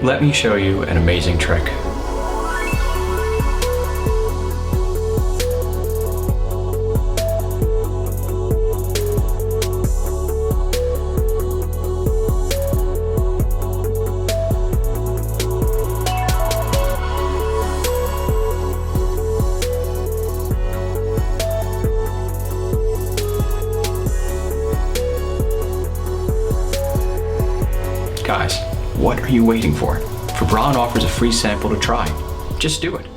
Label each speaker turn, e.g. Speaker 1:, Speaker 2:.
Speaker 1: Let me show you an amazing trick. Guys, what are you waiting for? Febron offers a free sample to try. Just do it.